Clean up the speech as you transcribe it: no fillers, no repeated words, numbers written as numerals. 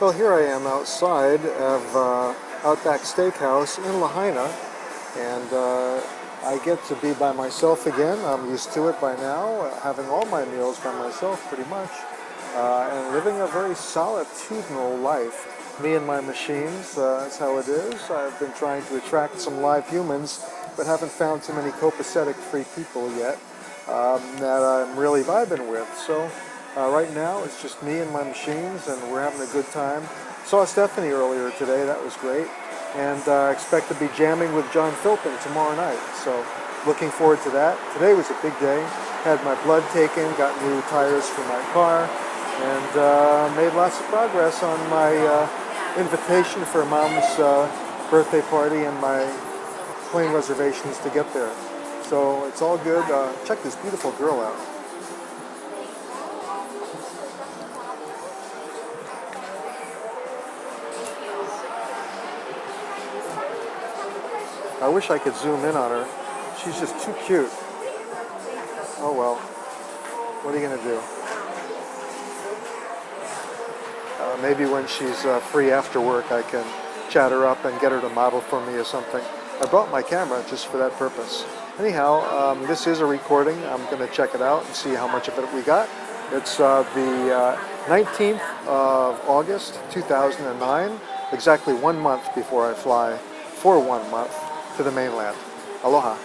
Well, here I am outside of Outback Steakhouse in Lahaina, and I get to be by myself again. I'm used to it by now, having all my meals by myself pretty much, and living a very solitudinal life. Me and my machines, that's how it is. I've been trying to attract some live humans, but haven't found too many copacetic free people yet that I'm really vibing with. So right now it's just me and my machines, and we're having a good time. Saw Stephanie earlier today, that was great. And expect to be jamming with John Philpin tomorrow night. So looking forward to that. Today was a big day. Had my blood taken, got new tires for my car, and made lots of progress on my invitation for Mom's birthday party and my plane reservations to get there. So it's all good. Check this beautiful girl out. I wish I could zoom in on her. She's just too cute. Oh well, what are you gonna do? Maybe when she's free after work I can chat her up and get her to model for me or something. I brought my camera just for that purpose. Anyhow, this is a recording. I'm gonna check it out and see how much of it we got. It's the 19th of August 2009, exactly 1 month before I fly for 1 month to the mainland. Aloha.